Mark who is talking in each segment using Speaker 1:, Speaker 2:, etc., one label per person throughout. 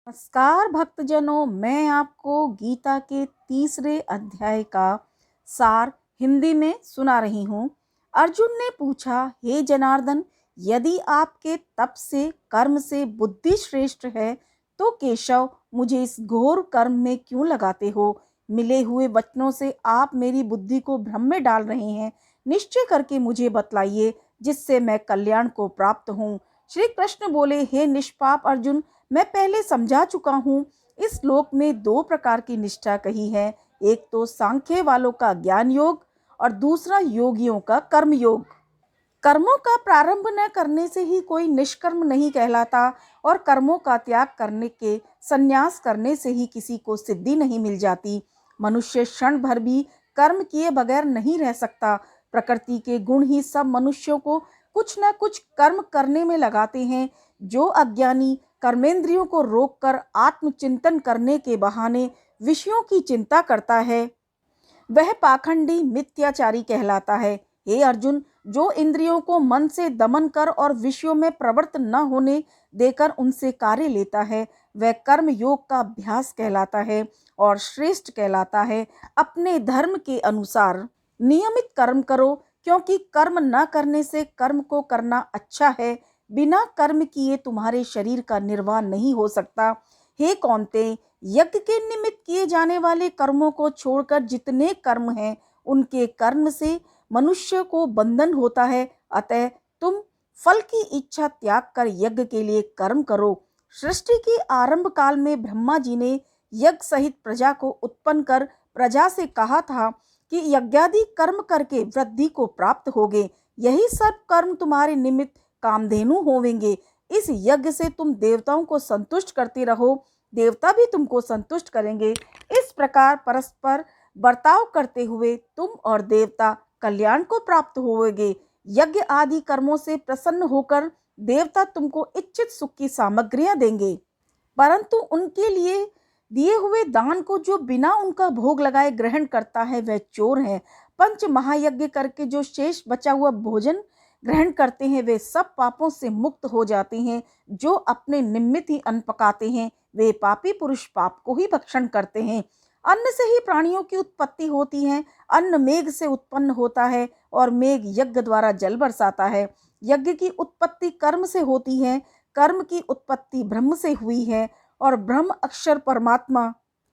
Speaker 1: नमस्कार भक्तजनों, मैं आपको गीता के तीसरे अध्याय का सार हिंदी में सुना रही हूँ। अर्जुन ने पूछा, हे जनार्दन, यदि आपके तप से कर्म से बुद्धि श्रेष्ठ है तो केशव मुझे इस घोर कर्म में क्यों लगाते हो? मिले हुए वचनों से आप मेरी बुद्धि को भ्रम में डाल रहे हैं। निश्चय करके मुझे बतलाइए जिससे मैं कल्याण को प्राप्त हूँ। श्री कृष्ण बोले, हे निष्पाप अर्जुन, मैं पहले समझा चुका हूँ। इस श्लोक में दो प्रकार की निष्ठा कही है। एक तो सांख्य वालों का ज्ञान योग और दूसरा योगियों का कर्म योग। कर्मों का प्रारंभ न करने से ही कोई निष्कर्म नहीं कहलाता और कर्मों का त्याग करने के संन्यास करने से ही किसी को सिद्धि नहीं मिल जाती। मनुष्य क्षण भर भी कर्म किए बगैर नहीं रह सकता। प्रकृति के गुण ही सब मनुष्यों को कुछ न कुछ कर्म करने में लगाते हैं। जो अज्ञानी कर्मेंद्रियों को रोककर आत्मचिंतन करने के बहाने विषयों की चिंता करता है, वह पाखंडी मिथ्याचारी कहलाता है। हे अर्जुन, जो इंद्रियों को मन से दमन कर और विषयों में प्रवृत्त न होने देकर उनसे कार्य लेता है, वह कर्म योग का अभ्यास कहलाता है और श्रेष्ठ कहलाता है। अपने धर्म के अनुसार नियमित कर्म करो, क्योंकि कर्म न करने से कर्म को करना अच्छा है। बिना कर्म किए तुम्हारे शरीर का निर्वाह नहीं हो सकता। हे कौन्ते, यज्ञ के निमित्त किए जाने वाले कर्मों को छोड़कर जितने कर्म हैं, उनके कर्म से मनुष्य को बंधन होता है। अतः तुम फल की इच्छा त्याग कर यज्ञ के लिए कर्म करो। सृष्टि के आरंभ काल में ब्रह्मा जी ने यज्ञ सहित प्रजा को उत्पन्न कर प्रजा से कहा था कि यज्ञादि कर्म करके वृद्धि को प्राप्त होगे। यही सब कर्म तुम्हारे निमित्त कामधेनु होवेंगे। इस यज्ञ से तुम देवताओं को संतुष्ट करते रहो, देवता भी तुमको संतुष्ट करेंगे। इस प्रकार परस्पर बर्ताव करते हुए तुम और देवता कल्याण को प्राप्त होगे। यज्ञ आदि कर्मों से प्रसन्न होकर देवता तुमको इच्छित सुख की सामग्रियां देंगे, परंतु उनके लिए दिए हुए दान को जो बिना उनका भोग लगाए ग्रहण करता है वह चोर है। पंच महायज्ञ करके जो शेष बचा हुआ भोजन ग्रहण करते हैं वे सब पापों से मुक्त हो जाते हैं। जो अपने निमित्त ही अन्न पकाते हैं वे पापी पुरुष पाप को ही भक्षण करते हैं। अन्न से ही प्राणियों की उत्पत्ति होती है। अन्न मेघ से उत्पन्न होता है और मेघ यज्ञ द्वारा जल बरसाता है। यज्ञ की उत्पत्ति कर्म से होती है, कर्म की उत्पत्ति ब्रह्म से हुई है और ब्रह्म अक्षर परमात्मा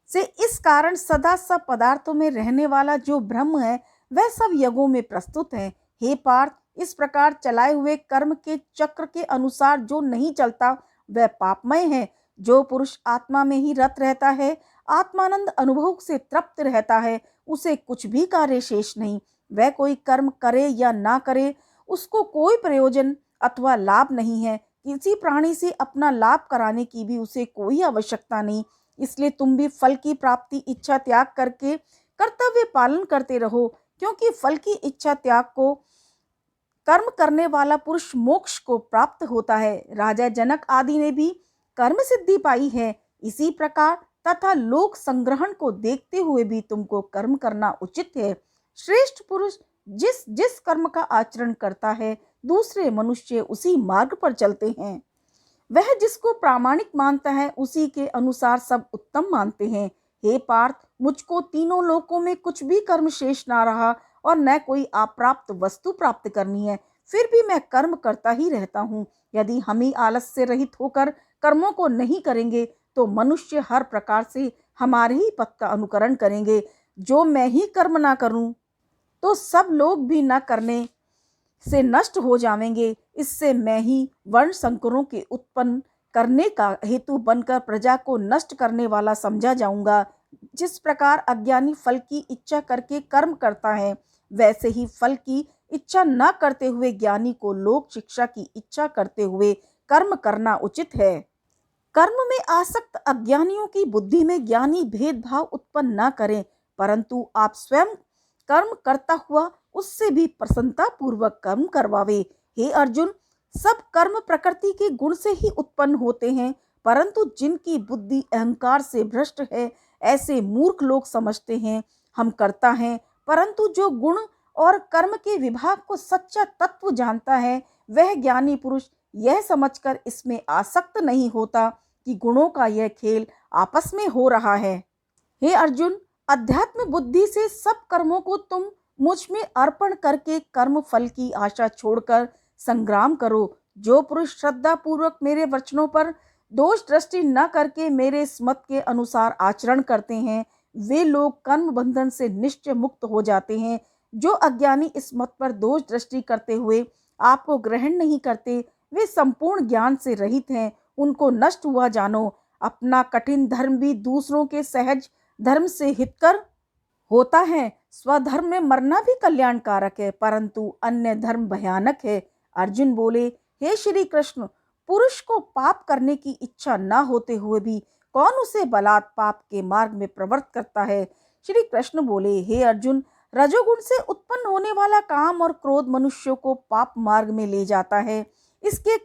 Speaker 1: से। इस कारण सदा सब पदार्थों में रहने वाला जो ब्रह्म है वह सब यज्ञों में प्रस्तुत है। हे पार्थ, इस प्रकार चलाए हुए कर्म के चक्र के अनुसार जो नहीं चलता वह पापमय है। जो पुरुष आत्मा में ही रत रहता है, आत्मानंद अनुभव से तृप्त रहता है, उसे कुछ भी कार्य शेष नहीं। वह कोई कर्म करे या ना करे, उसको कोई प्रयोजन अथवा लाभ नहीं है। किसी प्राणी से अपना लाभ कराने की भी उसे कोई आवश्यकता नहीं। इसलिए तुम भी फल की प्राप्ति इच्छा त्याग करके कर्तव्य पालन करते रहो, क्योंकि फल की इच्छा त्याग को कर्म करने वाला पुरुष मोक्ष को प्राप्त होता है। राजा जनक आदि ने भी कर्म सिद्धि पाई है। इसी प्रकार तथा लोक संग्रहण को देखते हुए भी तुमको कर्म करना उचित है। श्रेष्ठ पुरुष जिस जिस कर्म का आचरण करता है, दूसरे मनुष्य उसी मार्ग पर चलते हैं। वह जिसको प्रामाणिक मानता है उसी के अनुसार सब उत्तम मानते हैं। हे पार्थ, मुझको तीनों लोकों में कुछ भी कर्म शेष ना रहा और न कोई अप्राप्त वस्तु प्राप्त करनी है, फिर भी मैं कर्म करता ही रहता हूँ। यदि हम ही आलस से रहित होकर कर्मों को नहीं करेंगे तो मनुष्य हर प्रकार से हमारे ही पथ का अनुकरण करेंगे। जो मैं ही कर्म ना करूं तो सब लोग भी न करने से नष्ट हो जाएंगे। इससे मैं ही वर्ण संकरों के उत्पन्न करने का हेतु बनकर प्रजा को नष्ट करने वाला समझा जाऊंगा। जिस प्रकार अज्ञानी फल की इच्छा करके कर्म करता है, वैसे ही फल की इच्छा न करते हुए ज्ञानी को लोक शिक्षा की इच्छा करते हुए कर्म करना उचित है। कर्म में आसक्त अज्ञानियों की बुद्धि में ज्ञानी भेदभाव उत्पन्न न करें, परंतु आप स्वयं कर्म करता हुआ उससे भी प्रसन्नता पूर्वक कर्म करवावे। हे अर्जुन, सब कर्म प्रकृति के गुण से ही उत्पन्न होते हैं, परंतु जिनकी बुद्धि अहंकार से भ्रष्ट है, ऐसे मूर्ख लोग समझते हैं हम करता हैं, परंतु जो गुण और कर्म के विभाग को सच्चा तत्व जानता है, वह ज्ञानी पुरुष यह समझकर इसमें आसक्त नहीं होता कि गुणों का यह खेल आपस में हो रहा है। हे अर्जुन, अध्यात्म बुद्धि से सब कर्मों को तुम मुझ में अर्पण करके कर्म फल की आशा छोड़कर संग्राम करो। जो पुरुष श्रद्धा पूर्वक मेरे वचनों पर दोष दृष्टि न करके मेरे इस मत के अनुसार आचरण करते हैं, वे लोग कर्म बंधन से निश्चय मुक्त हो जाते हैं। जो अज्ञानी इस मत पर दोष दृष्टि करते हुए आपको ग्रहण नहीं करते, वे संपूर्ण ज्ञान से रहित हैं, उनको नष्ट हुआ जानो। अपना कठिन धर्म भी दूसरों के सहज धर्म से हितकर होता है। स्वधर्म में मरना भी कल्याणकारक है, परंतु अन्य धर्म भयानक है। अर्जुन बोले, हे श्री कृष्ण, पुरुष को पाप करने की इच्छा न होते हुए भी कौन उसे बलात् पाप के मार्ग में प्रवृत्त करता है। श्री कृष्ण बोले, हे अर्जुन, रजोगुण से उत्पन्न होने वाला काम और क्रोध मनुष्यों को पाप मार्ग में ले जाता है। इसके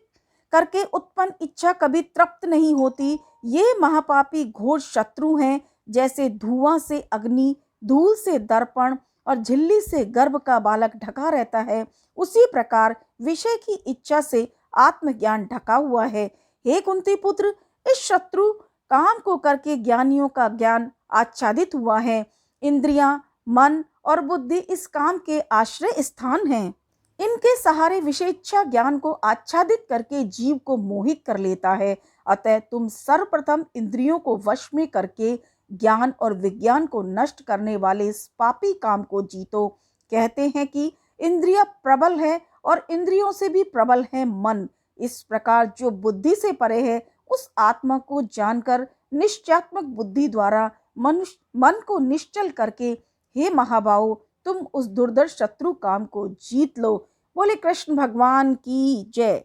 Speaker 1: करके उत्पन्न इच्छा कभी तृप्त नहीं होती। ये महापापी घोर शत्रु हैं। जैसे धुआं से अग्नि, धूल से दर्पण और झिल्ली से गर्भ का बालक ढका रहता है, उसी प्रकार विषय की इच्छा से आत्मज्ञान ढका हुआ है। हे कुंती पुत्र, इस शत्रु काम को करके ज्ञानियों का ज्ञान आच्छादित हुआ है। इंद्रियां, मन और बुद्धि इस काम के आश्रय स्थान हैं। इनके सहारे विषय इच्छा ज्ञान को आच्छादित करके जीव को मोहित कर लेता है। अतः तुम सर्वप्रथम इंद्रियों को वश में करके ज्ञान और विज्ञान को नष्ट करने वाले इस पापी काम को जीतो। कहते हैं कि इंद्रिय प्रबल है और इंद्रियों से भी प्रबल है मन। इस प्रकार जो बुद्धि से परे है, उस आत्मा को जानकर निश्चयात्मक बुद्धि द्वारा मन को निश्चल करके, हे महाबाहो, तुम उस दुर्धर शत्रु काम को जीत लो। बोले कृष्ण भगवान की जय।